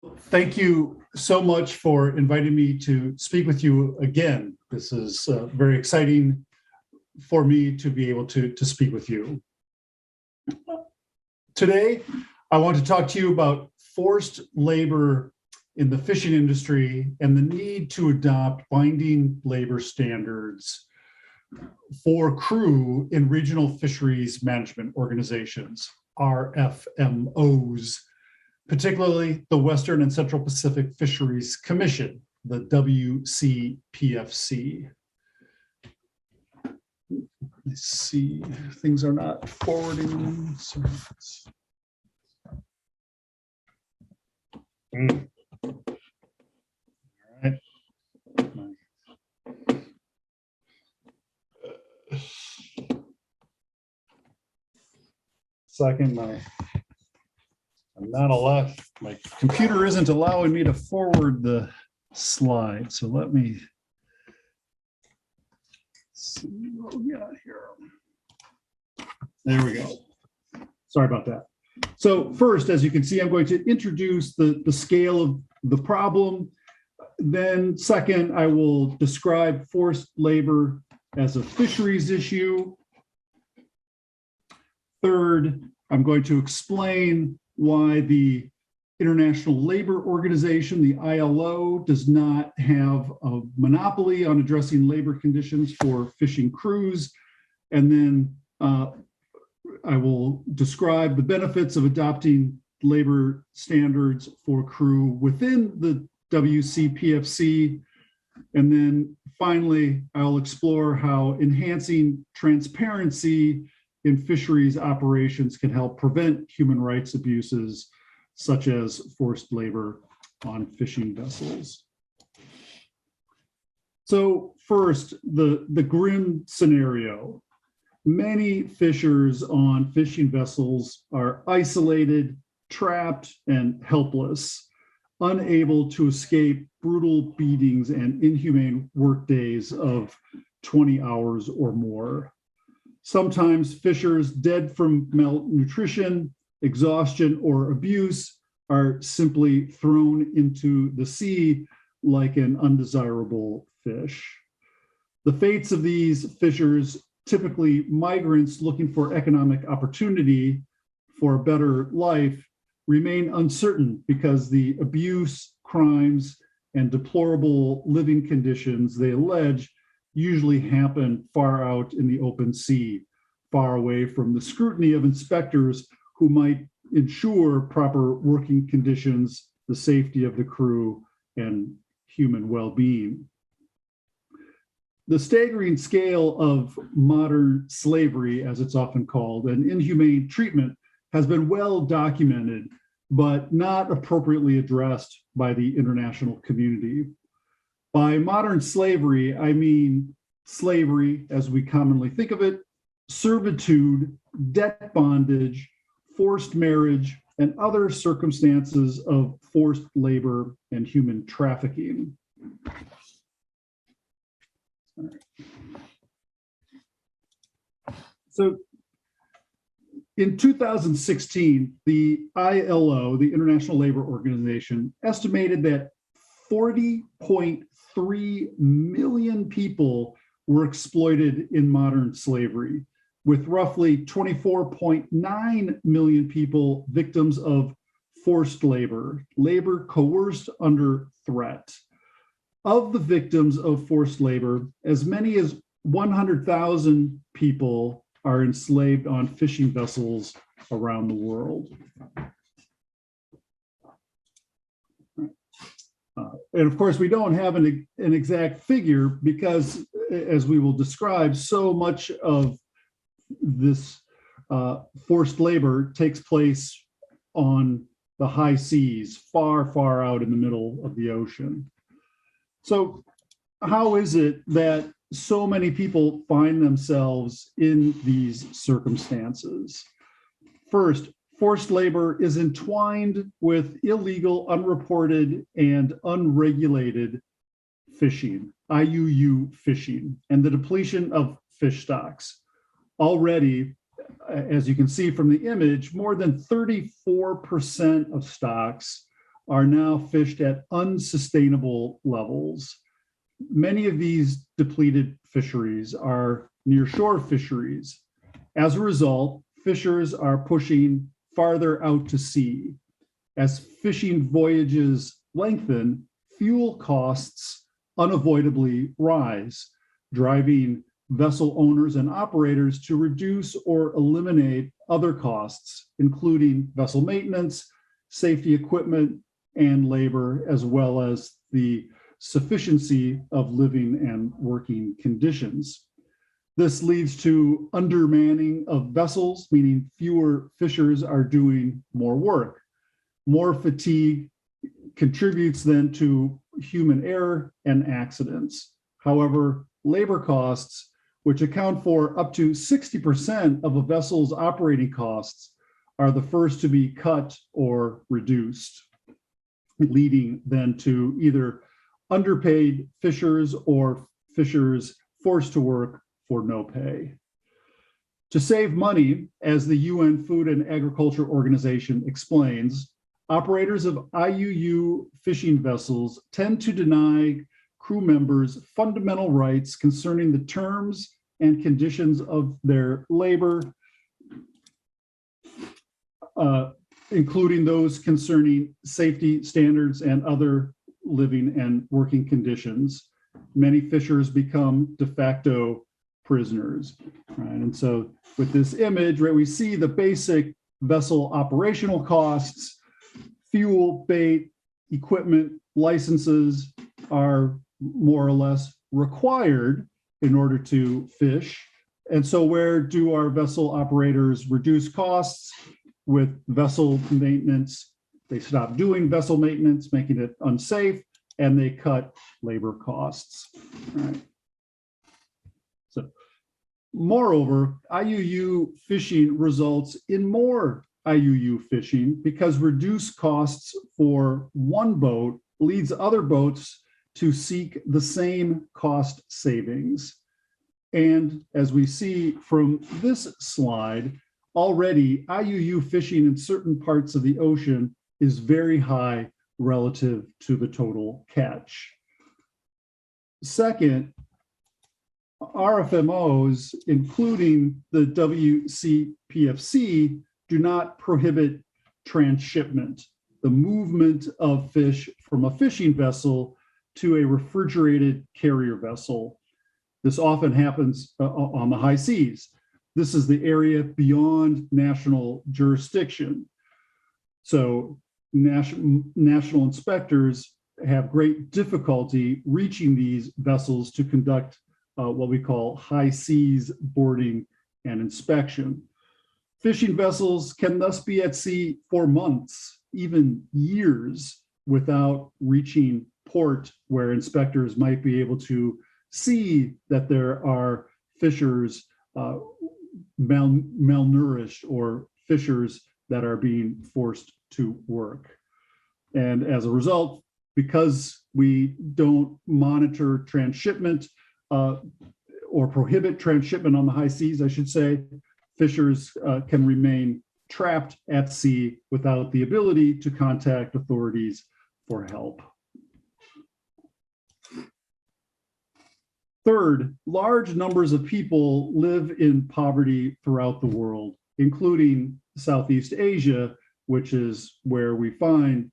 Thank you so much for inviting me to speak with you again. This is very exciting for me to be able to speak with you. Today, I want to talk to you about forced labor in the fishing industry and the need to adopt binding labor standards for crew in regional fisheries management organizations, RFMOs, particularly the Western and Central Pacific Fisheries Commission, the WCPFC. Let's see, things are not forwarding. All right. Second, my computer isn't allowing me to forward the slide. So let me see what we got here. There we go. Sorry about that. So first, as you can see, I'm going to introduce the scale of the problem. Then second, I will describe forced labor as a fisheries issue. Third, I'm going to explain why the International Labor Organization, the ILO, does not have a monopoly on addressing labor conditions for fishing crews. And then I will describe the benefits of adopting labor standards for crew within the WCPFC. And then finally, I'll explore how enhancing transparency in fisheries operations can help prevent human rights abuses, such as forced labor on fishing vessels. So first, the grim scenario. Many fishers on fishing vessels are isolated, trapped, and helpless, unable to escape brutal beatings and inhumane work days of 20 hours or more. Sometimes fishers dead from malnutrition, exhaustion, or abuse are simply thrown into the sea like an undesirable fish. The fates of these fishers, typically migrants looking for economic opportunity for a better life, remain uncertain because the abuse, crimes, and deplorable living conditions they allege usually happen far out in the open sea, far away from the scrutiny of inspectors who might ensure proper working conditions, the safety of the crew, and human well-being. The staggering scale of modern slavery, as it's often called, and inhumane treatment has been well documented, but not appropriately addressed by the international community. By modern slavery, I mean slavery as we commonly think of it, servitude, debt bondage, forced marriage, and other circumstances of forced labor and human trafficking. So in 2016, the ILO, the International Labor Organization, estimated that 40.3 million people were exploited in modern slavery, with roughly 24.9 million people victims of forced labor, labor coerced under threat. Of the victims of forced labor, as many as 100,000 people are enslaved on fishing vessels around the world. And of course, we don't have an exact figure because, as we will describe, so much of this forced labor takes place on the high seas, far, far out in the middle of the ocean. So how is it that so many people find themselves in these circumstances? First, forced labor is entwined with illegal, unreported, and unregulated fishing, IUU fishing, and the depletion of fish stocks. Already, as you can see from the image, more than 34% of stocks are now fished at unsustainable levels. Many of these depleted fisheries are nearshore fisheries. As a result, fishers are pushing farther out to sea. As fishing voyages lengthen, fuel costs unavoidably rise, driving vessel owners and operators to reduce or eliminate other costs, including vessel maintenance, safety equipment, and labor, as well as the sufficiency of living and working conditions. This leads to undermanning of vessels, meaning fewer fishers are doing more work. More fatigue contributes then to human error and accidents. However, labor costs, which account for up to 60% of a vessel's operating costs, are the first to be cut or reduced, leading then to either underpaid fishers or fishers forced to work for no pay. To save money, as the UN Food and Agriculture Organization explains, operators of IUU fishing vessels tend to deny crew members fundamental rights concerning the terms and conditions of their labor, including those concerning safety standards and other living and working conditions. Many fishers become de facto prisoners. Right? And so with this image, right, we see the basic vessel operational costs, fuel, bait, equipment, licenses are more or less required in order to fish. And so where do our vessel operators reduce costs? With vessel maintenance, they stop doing vessel maintenance, making it unsafe, and they cut labor costs. Right. So, moreover, IUU fishing results in more IUU fishing because reduced costs for one boat leads other boats to seek the same cost savings. And as we see from this slide, already IUU fishing in certain parts of the ocean is very high relative to the total catch. Second, RFMOs, including the WCPFC, do not prohibit transshipment, the movement of fish from a fishing vessel to a refrigerated carrier vessel. This often happens on the high seas. This is the area beyond national jurisdiction. So national inspectors have great difficulty reaching these vessels to conduct what we call high seas boarding and inspection. Fishing vessels can thus be at sea for months, even years, without reaching port where inspectors might be able to see that there are fishers malnourished or fishers that are being forced to work. And as a result, because we don't monitor transshipment or prohibit transshipment on the high seas, I should say, fishers can remain trapped at sea without the ability to contact authorities for help. Third, large numbers of people live in poverty throughout the world, including Southeast Asia, which is where we find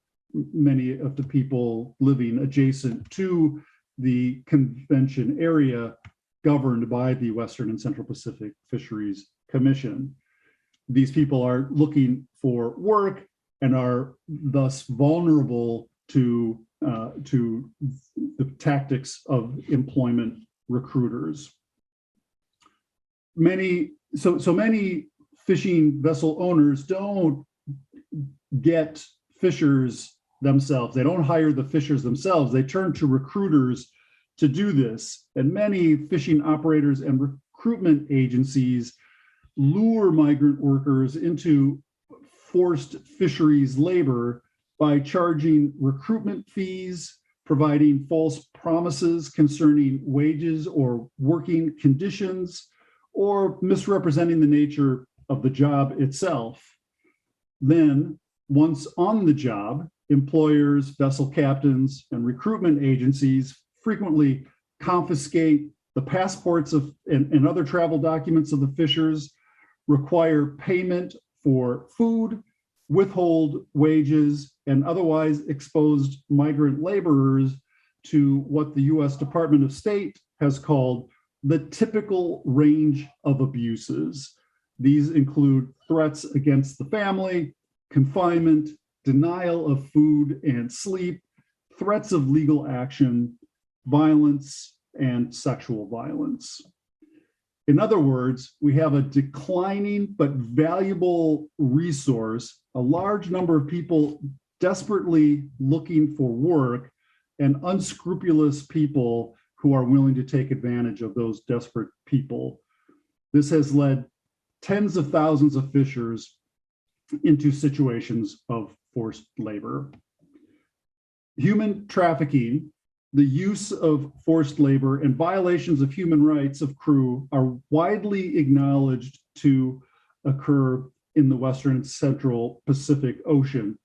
many of the people living adjacent to the convention area governed by the Western and Central Pacific Fisheries Commission. These people are looking for work and are thus vulnerable to the tactics of employment recruiters. Many fishing vessel owners don't get fishers themselves. They don't hire the fishers themselves. They turn to recruiters to do this. And many fishing operators and recruitment agencies lure migrant workers into forced fisheries labor by charging recruitment fees, providing false promises concerning wages or working conditions, or misrepresenting the nature of the job itself. Then, once on the job, employers, vessel captains, and recruitment agencies frequently confiscate the passports of and other travel documents of the fishers, require payment for food, withhold wages, and otherwise exposed migrant laborers to what the US Department of State has called the typical range of abuses. These include threats against the family, confinement, denial of food and sleep, threats of legal action, violence, and sexual violence. In other words, we have a declining but valuable resource, a large number of people desperately looking for work, and unscrupulous people who are willing to take advantage of those desperate people. This has led tens of thousands of fishers into situations of forced labor. Human trafficking, the use of forced labor, and violations of human rights of crew are widely acknowledged to occur in the Western and Central Pacific Ocean.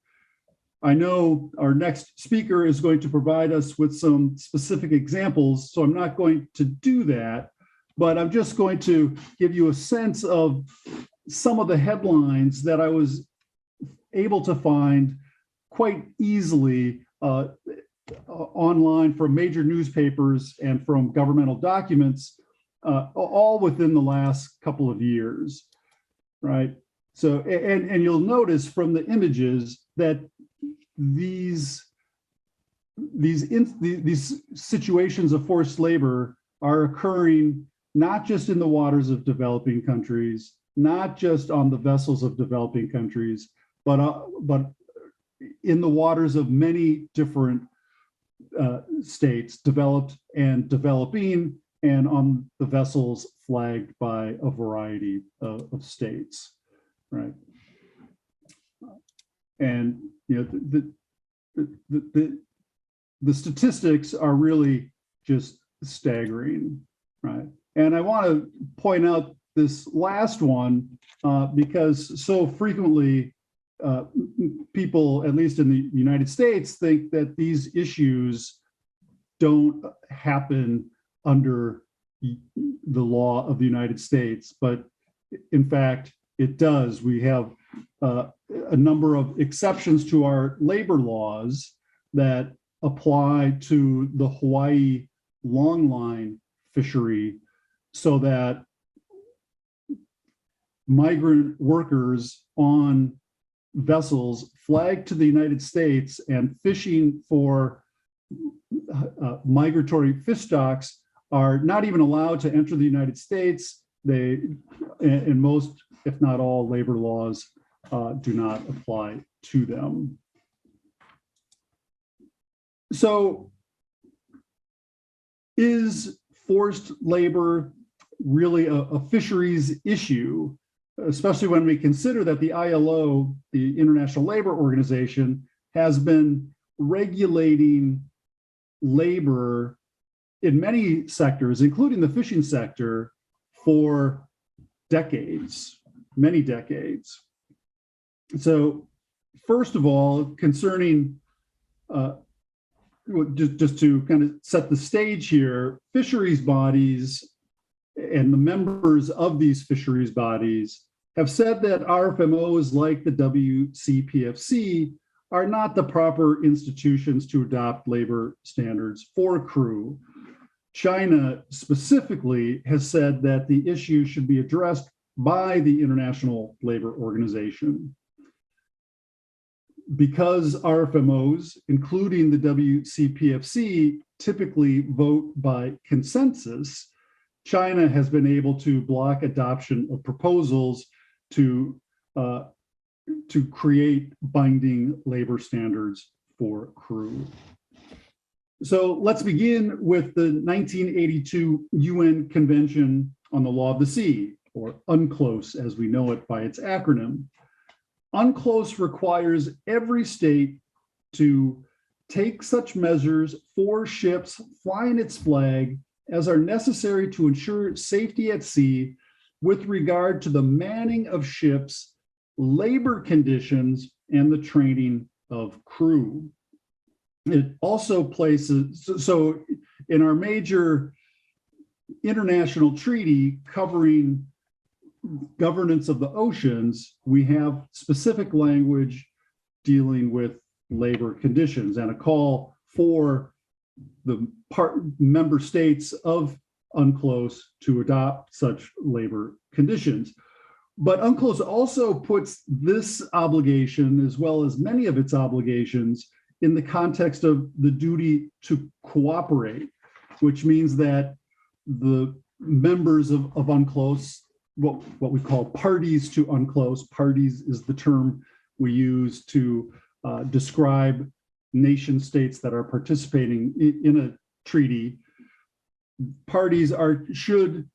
I know our next speaker is going to provide us with some specific examples, so I'm not going to do that, but I'm just going to give you a sense of some of the headlines that I was able to find quite easily online from major newspapers and from governmental documents, all within the last couple of years, right? So, and you'll notice from the images that these situations of forced labor are occurring not just in the waters of developing countries, not just on the vessels of developing countries, but in the waters of many different states, developed and developing, and on the vessels flagged by a variety of states, right? And you know, the statistics are really just staggering, right? And I want to point out this last one because so frequently people, at least in the United States, think that these issues don't happen under the law of the United States, but in fact, it does. We have a number of exceptions to our labor laws that apply to the Hawaii longline fishery, so that migrant workers on vessels flagged to the United States and fishing for migratory fish stocks are not even allowed to enter the United States. They, in most, if not all, labor laws do not apply to them. So, is forced labor really a fisheries issue, especially when we consider that the ILO, the International Labor Organization, has been regulating labor in many sectors, including the fishing sector, for decades, many decades. So, first of all, concerning just to kind of set the stage here, fisheries bodies and the members of these fisheries bodies have said that RFMOs like the WCPFC are not the proper institutions to adopt labor standards for crew. China specifically has said that the issue should be addressed by the International Labor Organization. Because RFMOs, including the WCPFC, typically vote by consensus, China has been able to block adoption of proposals to create binding labor standards for crew. So let's begin with the 1982 UN Convention on the Law of the Sea, or UNCLOS as we know it by its acronym. UNCLOS requires every state to take such measures for ships flying its flag as are necessary to ensure safety at sea with regard to the manning of ships, labor conditions, and the training of crew. It also places, so in our major international treaty covering governance of the oceans, we have specific language dealing with labor conditions and a call for the member states of UNCLOS to adopt such labor conditions. But UNCLOS also puts this obligation, as well as many of its obligations, in the context of the duty to cooperate, which means that the members of UNCLOS, what we call parties to UNCLOS, parties is the term we use to describe nation states that are participating in a treaty. Parties should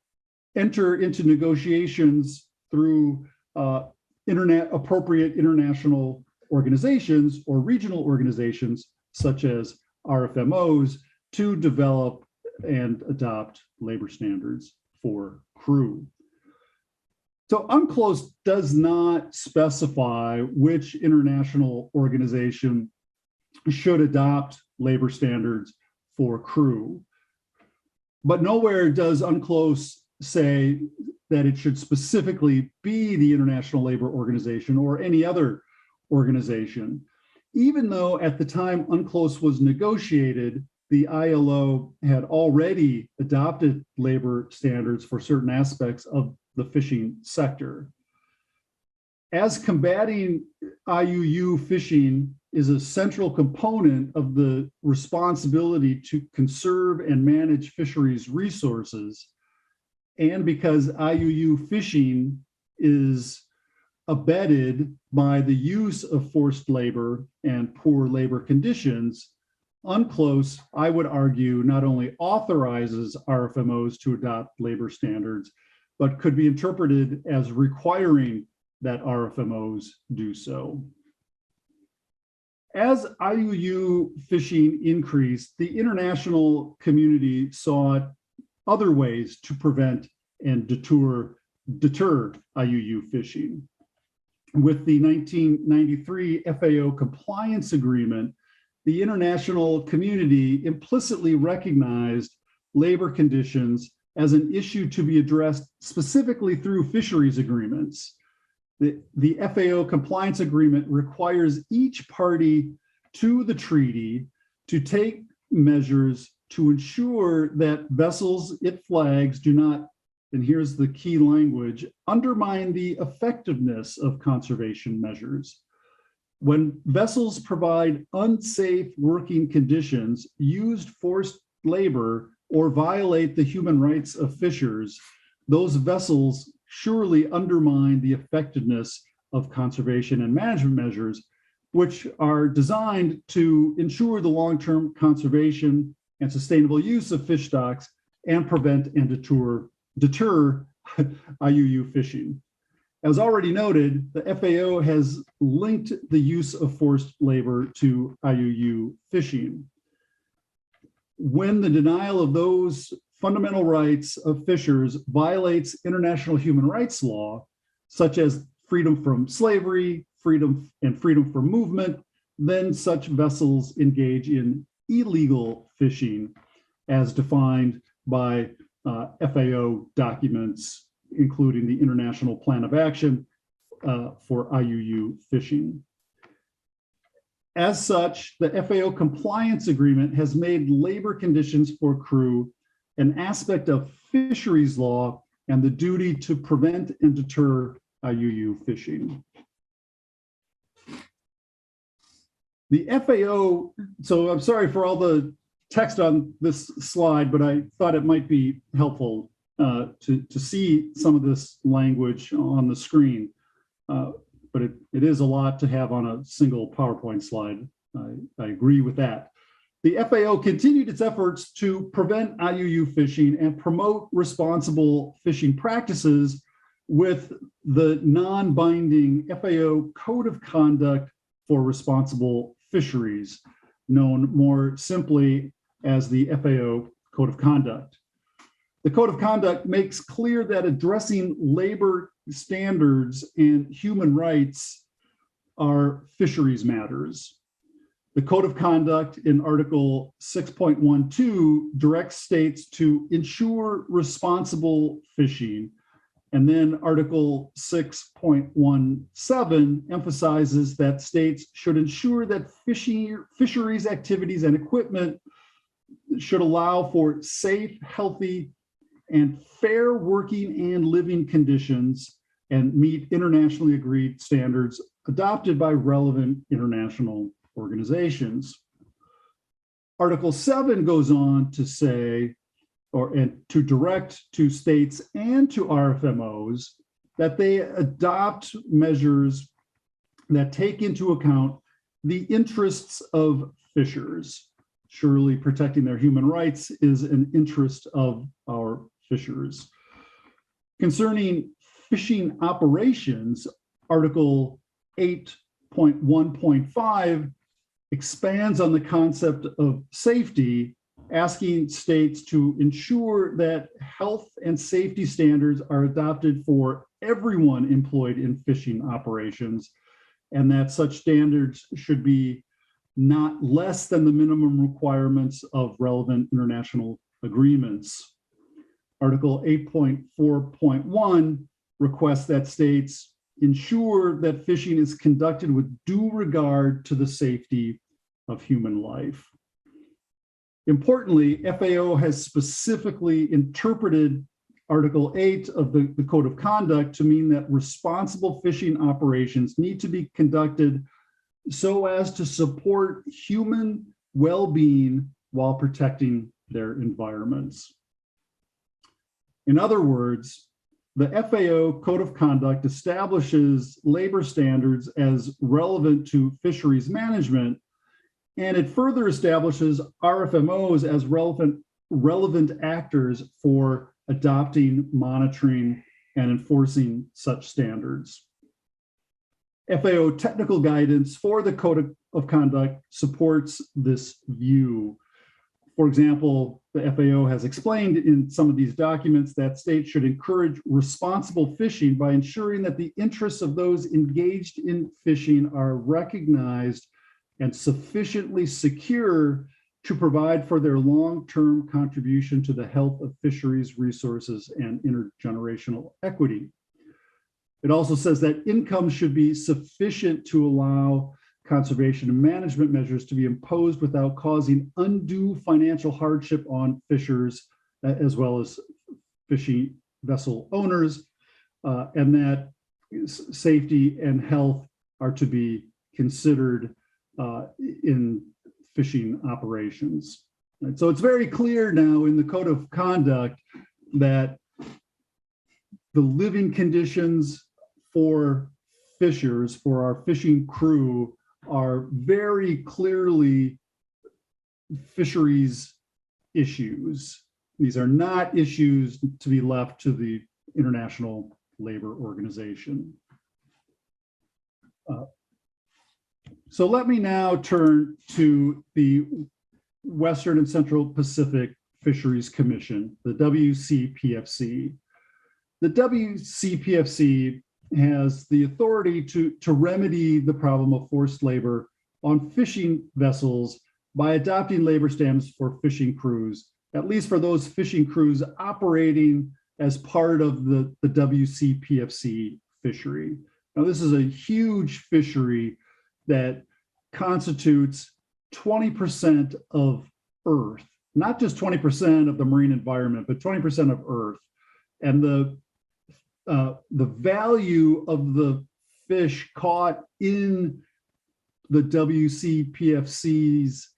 enter into negotiations through appropriate international organizations or regional organizations such as RFMOs to develop and adopt labor standards for crew. So UNCLOS does not specify which international organization should adopt labor standards for crew. But nowhere does UNCLOS say that it should specifically be the International Labor Organization or any other organization, even though at the time UNCLOS was negotiated, the ILO had already adopted labor standards for certain aspects of the fishing sector. As combating IUU fishing is a central component of the responsibility to conserve and manage fisheries resources, and because IUU fishing is abetted by the use of forced labor and poor labor conditions, UNCLOS, I would argue, not only authorizes RFMOs to adopt labor standards, but could be interpreted as requiring that RFMOs do so. As IUU fishing increased, the international community sought other ways to prevent and deter IUU fishing. With the 1993 FAO compliance agreement, the international community implicitly recognized labor conditions as an issue to be addressed specifically through fisheries agreements. The FAO compliance agreement requires each party to the treaty to take measures to ensure that vessels it flags do not, and here's the key language, undermine the effectiveness of conservation measures. When vessels provide unsafe working conditions, used forced labor, or violate the human rights of fishers, those vessels surely undermine the effectiveness of conservation and management measures, which are designed to ensure the long-term conservation and sustainable use of fish stocks and prevent and deter IUU fishing. As already noted, the FAO has linked the use of forced labor to IUU fishing. When the denial of those fundamental rights of fishers violates international human rights law, such as freedom from slavery, freedom from movement, then such vessels engage in illegal fishing as defined by FAO documents, including the International Plan of Action for IUU fishing. As such, the FAO compliance agreement has made labor conditions for crew an aspect of fisheries law and the duty to prevent and deter IUU fishing. The FAO, so I'm sorry for all the text on this slide, but I thought it might be helpful to see some of this language on the screen. But it is a lot to have on a single PowerPoint slide. I agree with that. The FAO continued its efforts to prevent IUU fishing and promote responsible fishing practices with the non-binding FAO Code of Conduct for Responsible Fisheries, known more simply as the FAO Code of Conduct. The Code of Conduct makes clear that addressing labor standards and human rights are fisheries matters. The Code of Conduct in Article 6.12 directs states to ensure responsible fishing. And then Article 6.17 emphasizes that states should ensure that fisheries activities and equipment should allow for safe, healthy, and fair working and living conditions and meet internationally agreed standards adopted by relevant international organizations. Article 7 goes on to say, and to direct to states and to RFMOs that they adopt measures that take into account the interests of fishers. Surely protecting their human rights is an interest of our fishers. Concerning fishing operations, Article 8.1.5 expands on the concept of safety, asking states to ensure that health and safety standards are adopted for everyone employed in fishing operations, and that such standards should be not less than the minimum requirements of relevant international agreements. Article 8.4.1 requests that states ensure that fishing is conducted with due regard to the safety of human life. Importantly, FAO has specifically interpreted Article 8 of the Code of Conduct to mean that responsible fishing operations need to be conducted so as to support human well-being while protecting their environments. In other words, the FAO Code of Conduct establishes labor standards as relevant to fisheries management, and it further establishes RFMOs as relevant actors for adopting, monitoring, and enforcing such standards. FAO technical guidance for the Code of Conduct supports this view. For example, the FAO has explained in some of these documents that states should encourage responsible fishing by ensuring that the interests of those engaged in fishing are recognized and sufficiently secure to provide for their long-term contribution to the health of fisheries resources and intergenerational equity. It also says that income should be sufficient to allow conservation and management measures to be imposed without causing undue financial hardship on fishers, as well as fishing vessel owners, and that safety and health are to be considered in fishing operations. And so it's very clear now in the Code of Conduct that the living conditions for fishers, for our fishing crew, are very clearly fisheries issues. These are not issues to be left to the International Labor Organization. So let me now turn to the Western and Central Pacific Fisheries Commission, the WCPFC. The WCPFC has the authority to remedy the problem of forced labor on fishing vessels by adopting labor standards for fishing crews, at least for those fishing crews operating as part of the WCPFC fishery. Now, this is a huge fishery that constitutes 20% of Earth, not just 20% of the marine environment, but 20% of Earth. And the value of the fish caught in the WCPFC's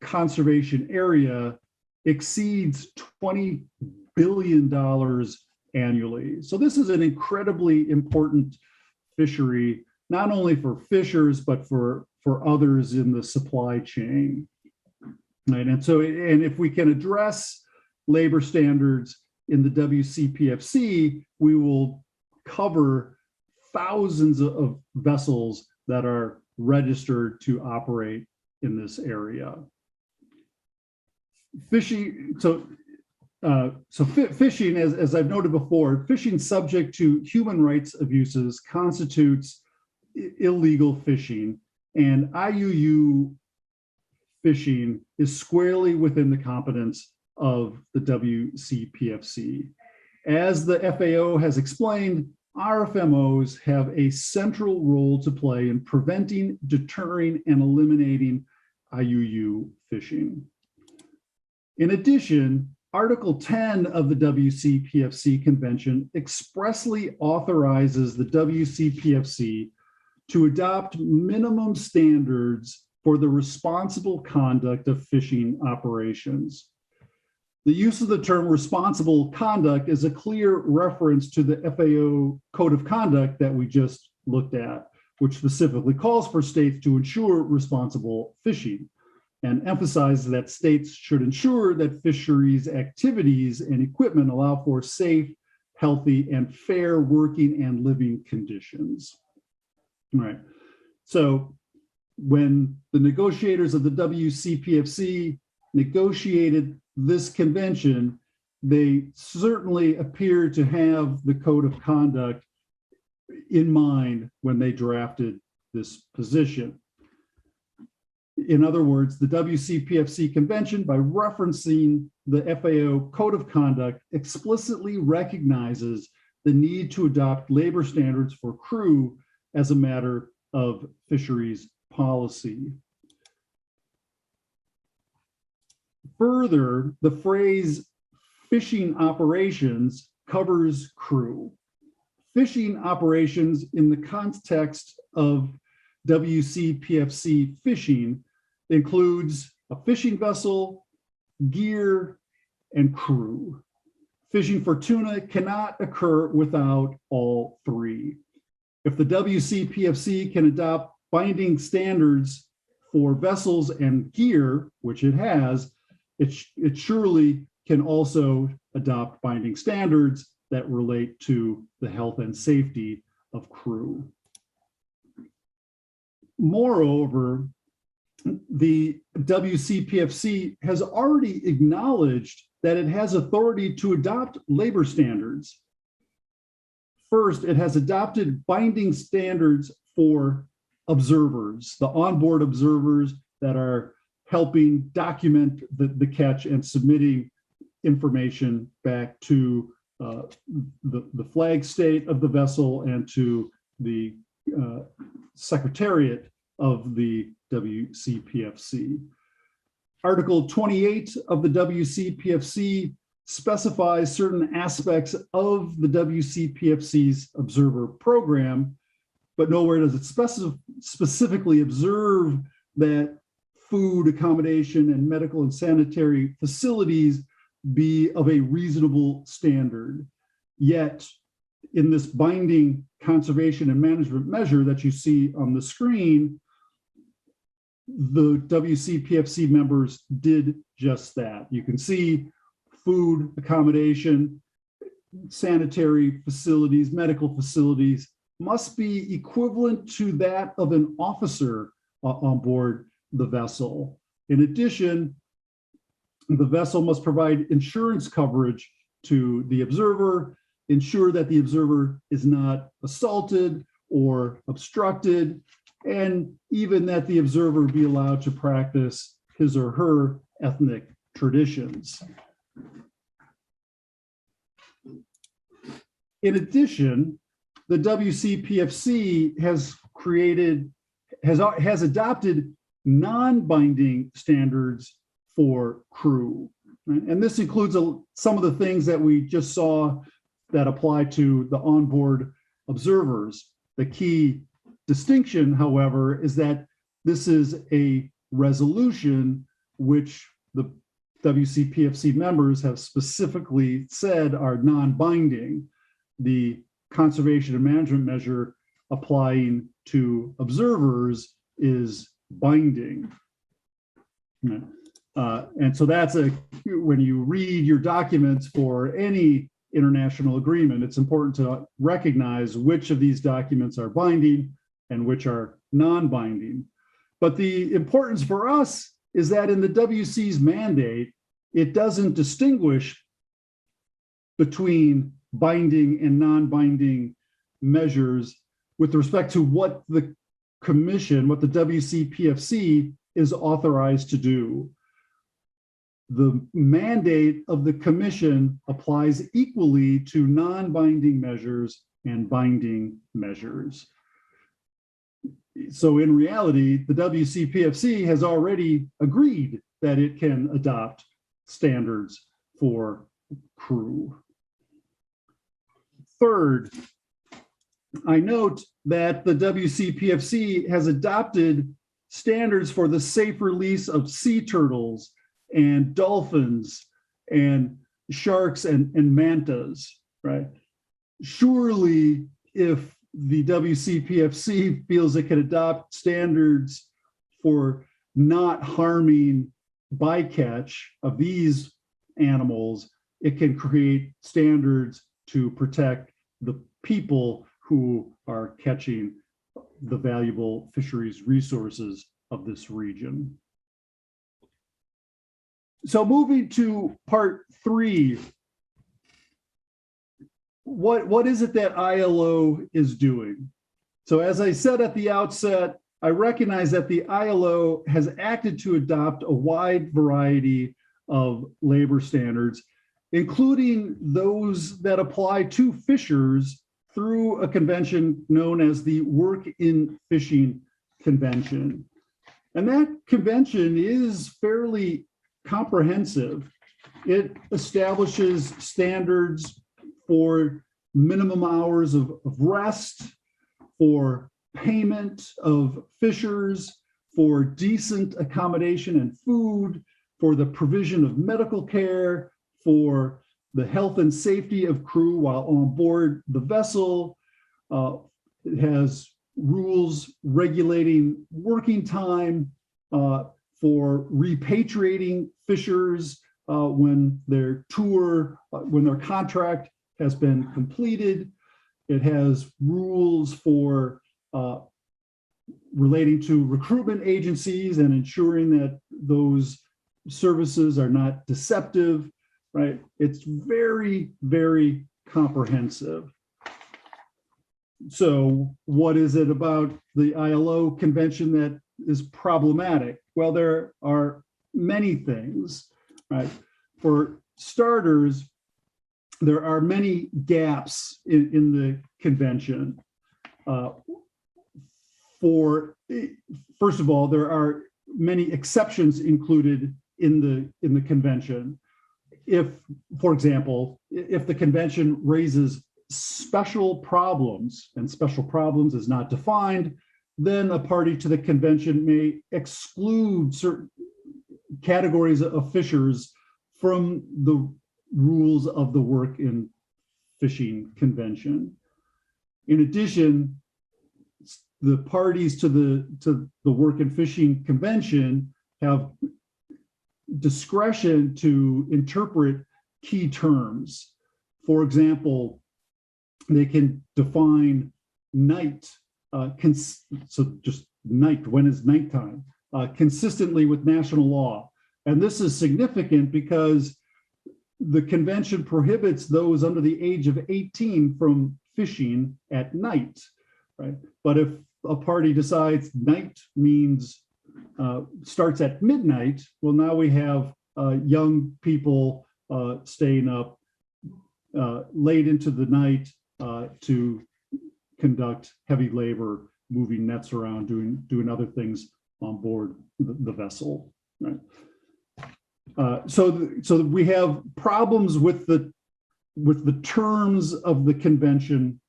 conservation area exceeds $20 billion annually. So this is an incredibly important fishery, not only for fishers, but for others in the supply chain. Right? And so, and if we can address labor standards in the WCPFC, we will cover thousands of vessels that are registered to operate in this area. Fishing, fishing, as I've noted before, fishing subject to human rights abuses constitutes illegal fishing, and IUU fishing is squarely within the competence of the WCPFC. As the FAO has explained, RFMOs have a central role to play in preventing, deterring, and eliminating IUU fishing. In addition, Article 10 of the WCPFC Convention expressly authorizes the WCPFC to adopt minimum standards for the responsible conduct of fishing operations. The use of the term responsible conduct is a clear reference to the FAO Code of Conduct that we just looked at, which specifically calls for states to ensure responsible fishing and emphasizes that states should ensure that fisheries activities and equipment allow for safe, healthy, and fair working and living conditions. All right. So when the negotiators of the WCPFC negotiated this convention, they certainly appear to have the code of conduct in mind when they drafted this position. In other words, the WCPFC convention, by referencing the FAO code of conduct, explicitly recognizes the need to adopt labor standards for crew as a matter of fisheries policy. Further, the phrase fishing operations covers crew. Fishing operations in the context of WCPFC fishing includes a fishing vessel, gear, and crew. Fishing for tuna cannot occur without all three. If the WCPFC can adopt binding standards for vessels and gear, which it has, it surely can also adopt binding standards that relate to the health and safety of crew. Moreover, the WCPFC has already acknowledged that it has authority to adopt labor standards. First, it has adopted binding standards for observers, the onboard observers that are helping document the catch and submitting information back to the flag state of the vessel and to the Secretariat of the WCPFC. Article 28 of the WCPFC specifies certain aspects of the WCPFC's observer program, but nowhere does it specifically observe that food, accommodation, and medical and sanitary facilities be of a reasonable standard. Yet, in this binding conservation and management measure that you see on the screen, the WCPFC members did just that. You can see food, accommodation, sanitary facilities, medical facilities must be equivalent to that of an officer on board the vessel. In addition, the vessel must provide insurance coverage to the observer, ensure that the observer is not assaulted or obstructed, and even that the observer be allowed to practice his or her ethnic traditions. In addition, the WCPFC has adopted non-binding standards for crew. Right? And this includes some of the things that we just saw that apply to the onboard observers. The key distinction, however, is that this is a resolution which the WCPFC members have specifically said are non-binding. The conservation and management measure applying to observers is binding. And so that's when you read your documents for any international agreement, it's important to recognize which of these documents are binding and which are non-binding. But the importance for us is that in the WC's mandate, it doesn't distinguish between binding and non-binding measures with respect to what the commission, what the WCPFC is authorized to do. The mandate of the commission applies equally to non-binding measures and binding measures. So in reality, the WCPFC has already agreed that it can adopt standards for crew. Third, I note that the WCPFC has adopted standards for the safe release of sea turtles and dolphins and sharks and mantas, right? Surely, if the WCPFC feels it can adopt standards for not harming bycatch of these animals, it can create standards to protect the people who are catching the valuable fisheries resources of this region. So moving to part 3, what is it that ILO is doing? So as I said at the outset, I recognize that the ILO has acted to adopt a wide variety of labor standards, including those that apply to fishers through a convention known as the Work in Fishing Convention. And that convention is fairly comprehensive. It establishes standards for minimum hours of rest, for payment of fishers, for decent accommodation and food, for the provision of medical care, for the health and safety of crew while on board the vessel. It has rules regulating working time, for repatriating fishers when their contract has been completed. It has rules for relating to recruitment agencies and ensuring that those services are not deceptive, right? It's very, very comprehensive. So what is it about the ILO convention that is problematic? Well, there are many things, right? For starters, there are many gaps in the convention. First of all, there are many exceptions included in the convention. If, for example, if the convention raises special problems and special problems is not defined, then a party to the convention may exclude certain categories of fishers from the rules of the Work in Fishing Convention. In addition, the parties to the Work in Fishing Convention have discretion to interpret key terms. For example, they can define night, so just night, when is nighttime, consistently with national law. And this is significant because the convention prohibits those under the age of 18 from fishing at night, right? But if a party decides night means starts at midnight, well, now we have young people staying up late into the night to conduct heavy labor, moving nets around, doing other things on board the vessel, right? So we have problems with the terms of the convention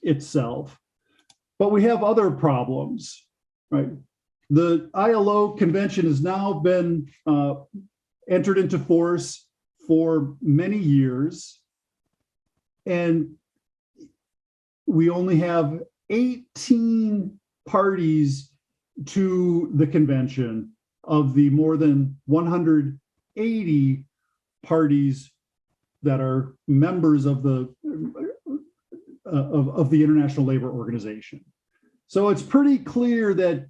itself, but we have other problems, right? The ILO convention has now been entered into force for many years, and we only have 18 parties to the convention of the more than 180 parties that are members of the International Labor Organization. So it's pretty clear that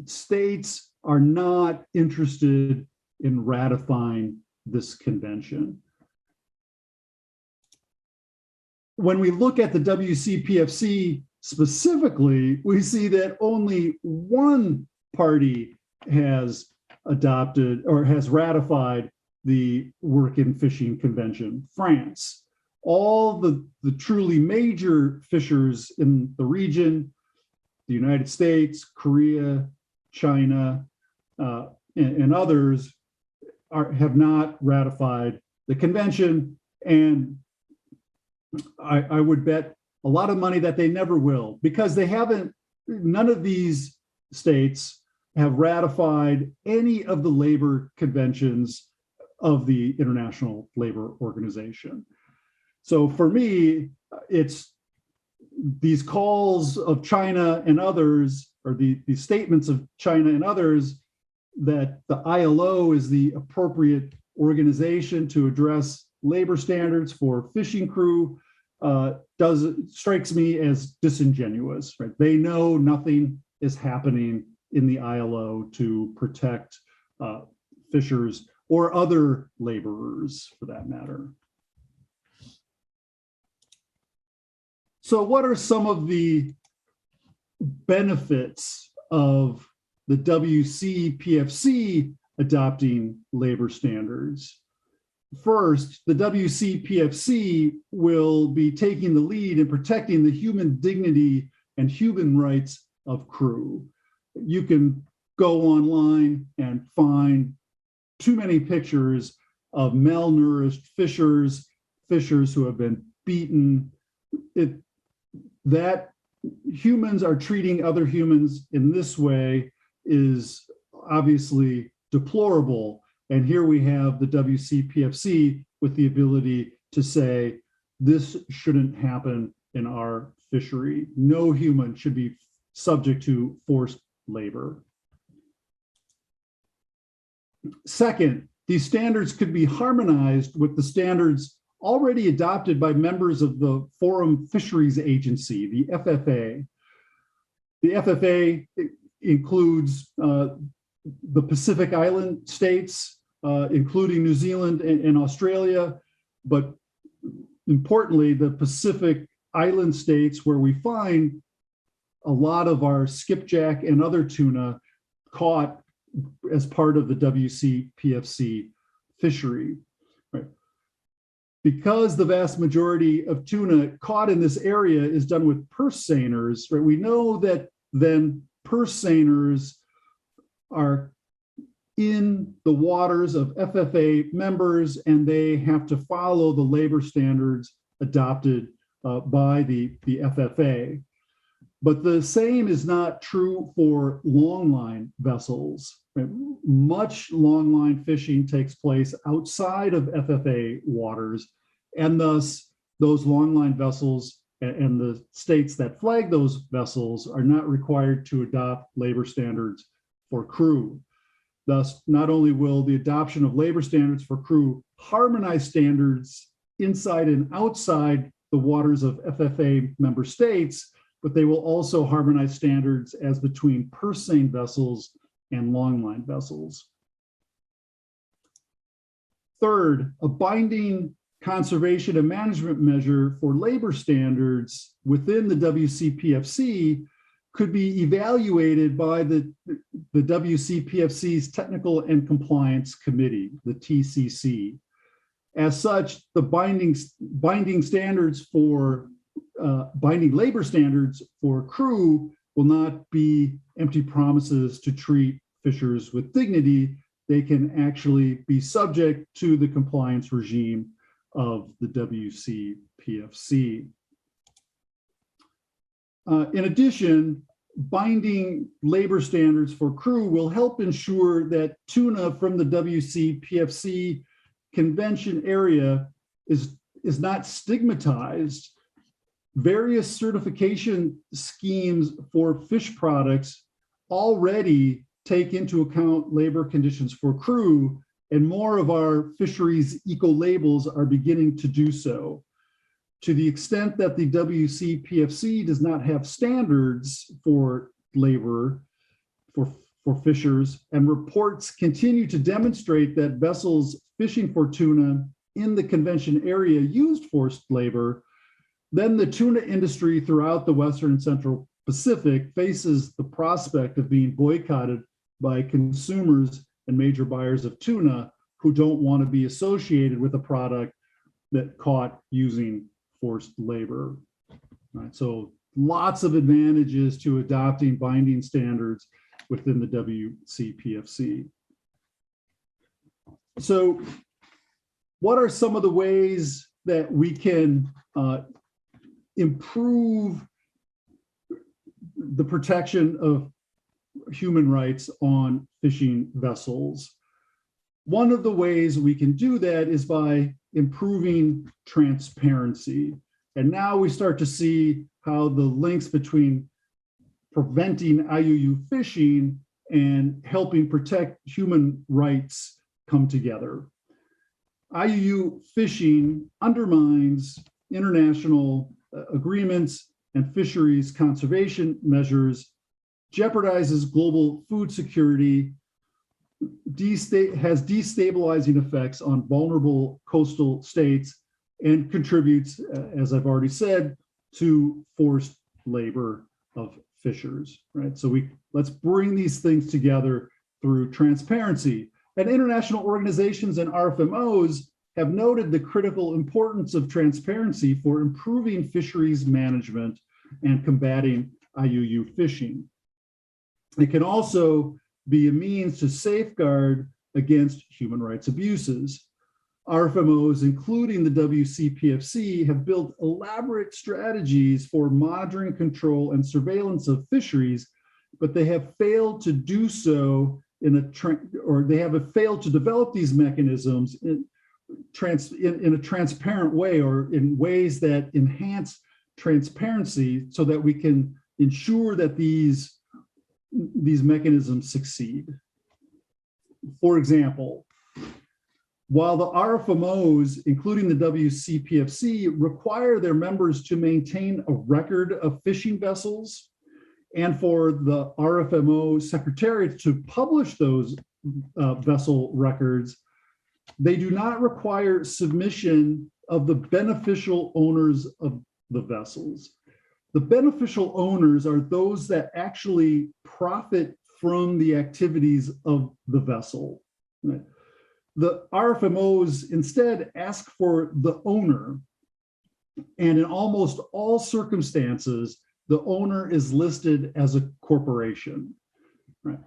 states are not interested in ratifying this convention. When we look at the WCPFC specifically, we see that only one party has adopted or has ratified the Work in Fishing Convention. France. All the truly major fishers in the region, the United States, Korea, China, and others have not ratified the convention. And I would bet a lot of money that they never will, because they haven't, none of these states have ratified any of the labor conventions of the International Labor Organization. So for me, it's these calls of China and others, or the statements of China and others, that the ILO is the appropriate organization to address labor standards for fishing crew, strikes me as disingenuous, right? They know nothing is happening in the ILO to protect fishers or other laborers for that matter. So what are some of the benefits of the WCPFC adopting labor standards? First, the WCPFC will be taking the lead in protecting the human dignity and human rights of crew. You can go online and find too many pictures of malnourished fishers who have been beaten. That humans are treating other humans in this way is obviously deplorable. And here we have the WCPFC with the ability to say, this shouldn't happen in our fishery. No human should be subject to forced labor. Second, these standards could be harmonized with the standards already adopted by members of the Forum Fisheries Agency, the FFA. The FFA includes the Pacific Island states, including New Zealand and Australia, but importantly, the Pacific Island states, where we find a lot of our skipjack and other tuna caught as part of the WCPFC fishery. Right? Because the vast majority of tuna caught in this area is done with purse seiners, right? We know that then purse seiners are in the waters of FFA members, and they have to follow the labor standards adopted by the FFA. But the same is not true for longline vessels. Right? Much longline fishing takes place outside of FFA waters, and thus those longline vessels and the states that flag those vessels are not required to adopt labor standards for crew. Thus, not only will the adoption of labor standards for crew harmonize standards inside and outside the waters of FFA member states, but they will also harmonize standards as between purse seine vessels and longline vessels. Third, a binding conservation and management measure for labor standards within the WCPFC could be evaluated by the WCPFC's Technical and Compliance Committee, the TCC. As such, the binding standards for binding labor standards for crew will not be empty promises to treat fishers with dignity. They can actually be subject to the compliance regime of the WCPFC. In addition, binding labor standards for crew will help ensure that tuna from the WCPFC convention area is not stigmatized. Various certification schemes for fish products already take into account labor conditions for crew, and more of our fisheries eco-labels are beginning to do so. To the extent that the WCPFC does not have standards for labor for fishers, and reports continue to demonstrate that vessels fishing for tuna in the convention area used forced labor, then the tuna industry throughout the Western and Central Pacific faces the prospect of being boycotted by consumers and major buyers of tuna who don't want to be associated with a product that caught using forced labor. Right, so lots of advantages to adopting binding standards within the WCPFC. So what are some of the ways that we can improve the protection of human rights on fishing vessels? One of the ways we can do that is by improving transparency. And now we start to see how the links between preventing IUU fishing and helping protect human rights come together. IUU fishing undermines international agreements and fisheries conservation measures, jeopardizes global food security, has destabilizing effects on vulnerable coastal states, and contributes, as I've already said, to forced labor of fishers, right? So let's bring these things together through transparency. And international organizations and RFMOs have noted the critical importance of transparency for improving fisheries management and combating IUU fishing. It can also be a means to safeguard against human rights abuses. RFMOs, including the WCPFC, have built elaborate strategies for monitoring, control, and surveillance of fisheries, but they have failed to do so they have failed to develop these mechanisms in a transparent way, or in ways that enhance transparency so that we can ensure that these mechanisms succeed. For example, while the RFMOs, including the WCPFC, require their members to maintain a record of fishing vessels, and for the RFMO secretariat to publish those vessel records, they do not require submission of the beneficial owners of the vessels. The beneficial owners are those that actually profit from the activities of the vessel. Right? The RFMOs instead ask for the owner, and in almost all circumstances, the owner is listed as a corporation. Right?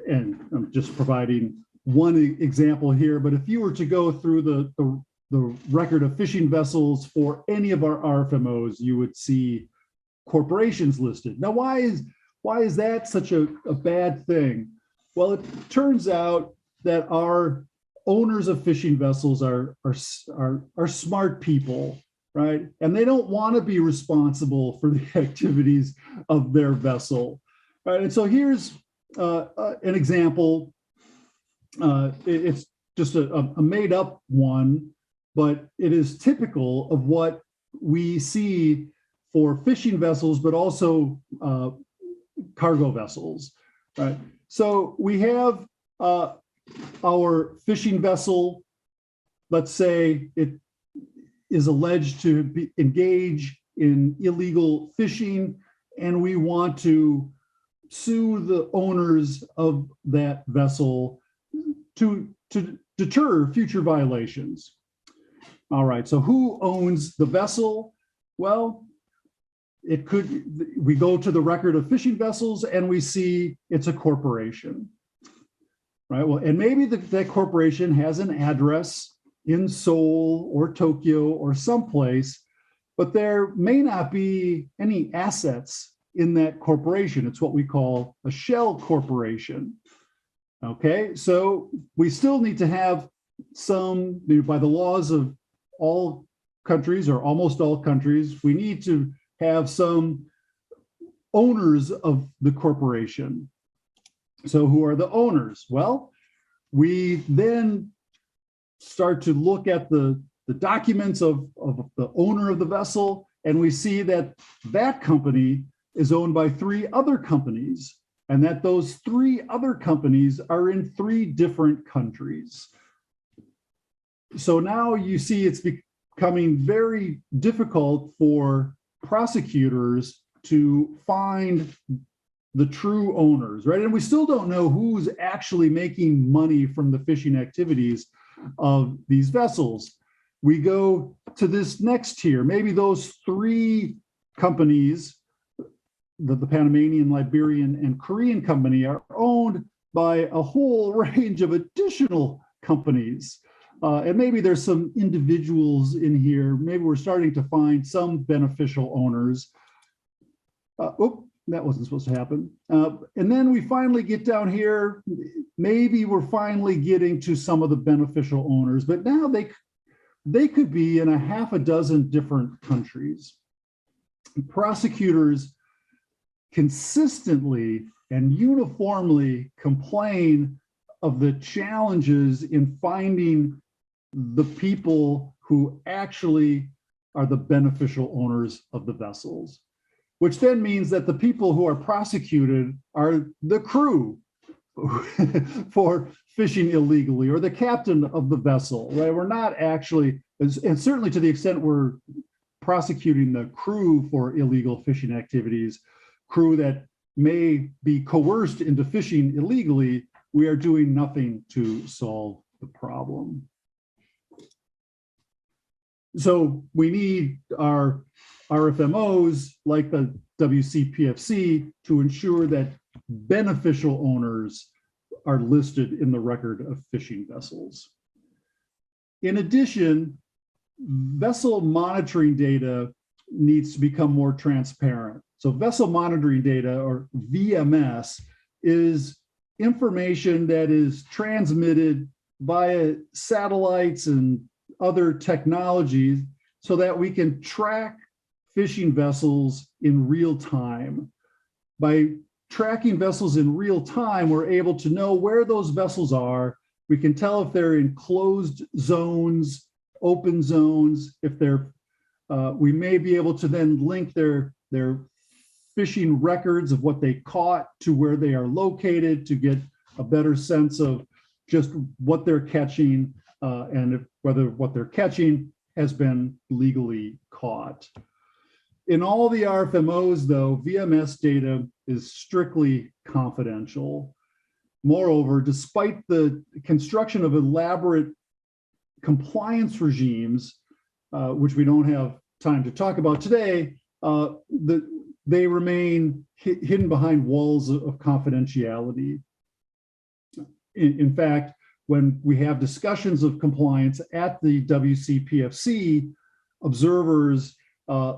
And I'm just providing one example here, but if you were to go through the record of fishing vessels for any of our RFMOs, you would see corporations listed. Now, why is that such a bad thing? Well, it turns out that our owners of fishing vessels are smart people, right? And they don't want to be responsible for the activities of their vessel, right? And so here's an example. It's just a made up one, but it is typical of what we see for fishing vessels, but also cargo vessels, right? So we have our fishing vessel, let's say it is alleged to engage in illegal fishing, and we want to sue the owners of that vessel to deter future violations. All right, so who owns the vessel? Well, we go to the record of fishing vessels and we see it's a corporation, right? Well, and maybe that corporation has an address in Seoul or Tokyo or someplace, but there may not be any assets in that corporation. It's what we call a shell corporation. Okay, so we still need to have some, by the laws of all countries or almost all countries, we need to have some owners of the corporation. So who are the owners? Well, we then start to look at the documents of the owner of the vessel, and we see that that company is owned by 3 other companies, and that those 3 other companies are in 3 different countries. So now you see it's becoming very difficult for prosecutors to find the true owners, right? And we still don't know who's actually making money from the fishing activities of these vessels. We go to this next tier, maybe those three companies, the Panamanian, Liberian, and Korean company, are owned by a whole range of additional companies. And maybe there's some individuals in here. Maybe we're starting to find some beneficial owners. That wasn't supposed to happen. And then we finally get down here. Maybe we're finally getting to some of the beneficial owners, but now they could be in a half a dozen different countries. Prosecutors consistently and uniformly complain of the challenges in finding the people who actually are the beneficial owners of the vessels, which then means that the people who are prosecuted are the crew for fishing illegally, or the captain of the vessel, right? We're not actually, and certainly to the extent we're prosecuting the crew for illegal fishing activities, crew that may be coerced into fishing illegally, we are doing nothing to solve the problem. So we need our RFMOs like the WCPFC to ensure that beneficial owners are listed in the record of fishing vessels. In addition, vessel monitoring data needs to become more transparent. So vessel monitoring data, or VMS, is information that is transmitted via satellites and other technologies so that we can track fishing vessels in real time. By tracking vessels in real time, we're able to know where those vessels are. We can tell if they're in closed zones, open zones, if they're, we may be able to then link their fishing records of what they caught to where they are located to get a better sense of just what they're catching and whether what they're catching has been legally caught. In all the RFMOs, though, VMS data is strictly confidential. Moreover, despite the construction of elaborate compliance regimes, which we don't have time to talk about today, they remain hidden behind walls of confidentiality. In fact, when we have discussions of compliance at the WCPFC, observers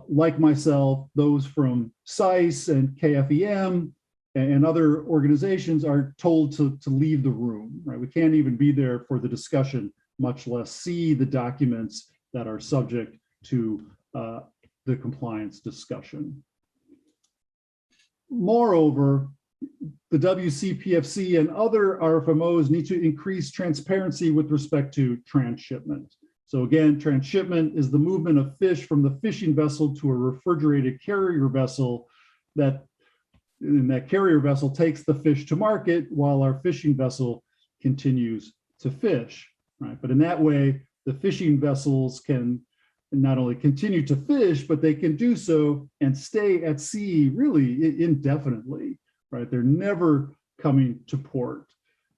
like myself, those from SICE and KFEM and other organizations are told to leave the room, right? We can't even be there for the discussion, much less see the documents that are subject to the compliance discussion. Moreover, the WCPFC and other RFMOs need to increase transparency with respect to transshipment. So again, transshipment is the movement of fish from the fishing vessel to a refrigerated carrier vessel that carrier vessel takes the fish to market while our fishing vessel continues to fish, right? But in that way, the fishing vessels can not only continue to fish, but they can do so and stay at sea really indefinitely, right? They're never coming to port.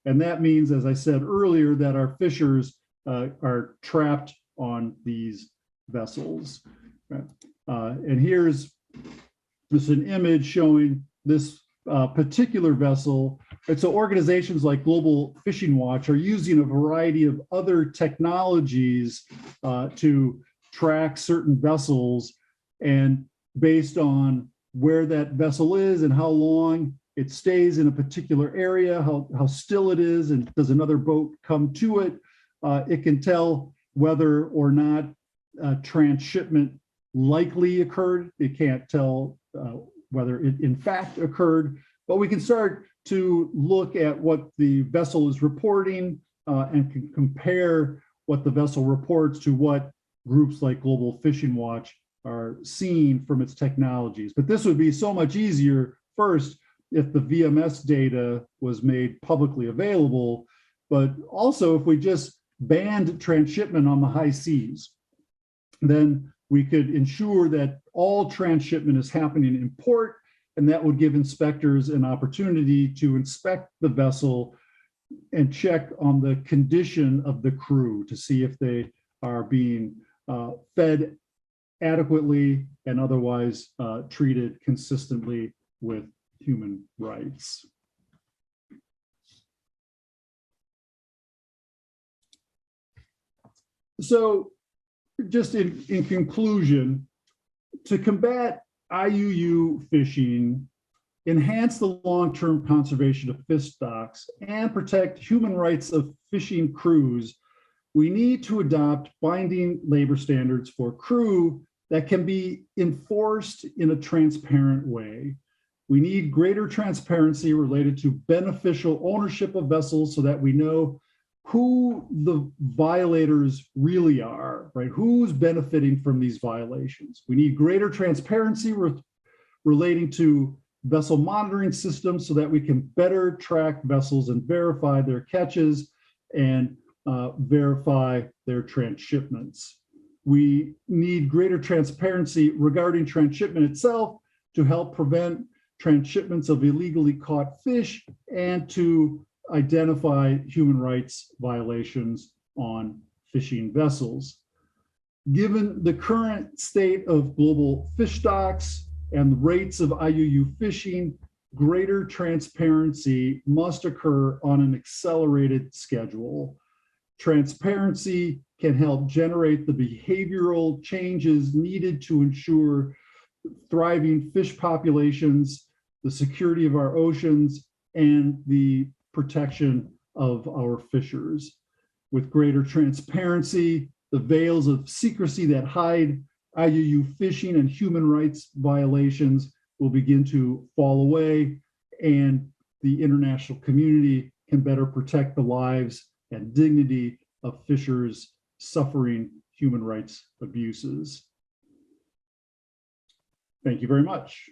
And that means, as I said earlier, that our fishers are trapped on these vessels. Right? And here's just an image showing this particular vessel. And so organizations like Global Fishing Watch are using a variety of other technologies to track certain vessels, and based on where that vessel is and how long it stays in a particular area, how still it is, and does another boat come to it, it can tell whether or not transshipment likely occurred. It can't tell whether it in fact occurred, but we can start to look at what the vessel is reporting and can compare what the vessel reports to what groups like Global Fishing Watch are seeing from its technologies. But this would be so much easier, first, if the VMS data was made publicly available, but also if we just banned transshipment on the high seas, then we could ensure that all transshipment is happening in port, and that would give inspectors an opportunity to inspect the vessel and check on the condition of the crew to see if they are being fed adequately and otherwise treated consistently with human rights. So just in conclusion, to combat IUU fishing, enhance the long-term conservation of fish stocks, and protect human rights of fishing crews, we need to adopt binding labor standards for crew that can be enforced in a transparent way. We need greater transparency related to beneficial ownership of vessels so that we know who the violators really are, right? Who's benefiting from these violations? We need greater transparency relating to vessel monitoring systems so that we can better track vessels and verify their catches and verify their transshipments. We need greater transparency regarding transshipment itself to help prevent transshipments of illegally caught fish and to identify human rights violations on fishing vessels. Given the current state of global fish stocks and the rates of IUU fishing, greater transparency must occur on an accelerated schedule. Transparency can help generate the behavioral changes needed to ensure thriving fish populations, the security of our oceans, and the protection of our fishers. With greater transparency, the veils of secrecy that hide IUU fishing and human rights violations will begin to fall away, and the international community can better protect the lives and dignity of fishers suffering human rights abuses. Thank you very much.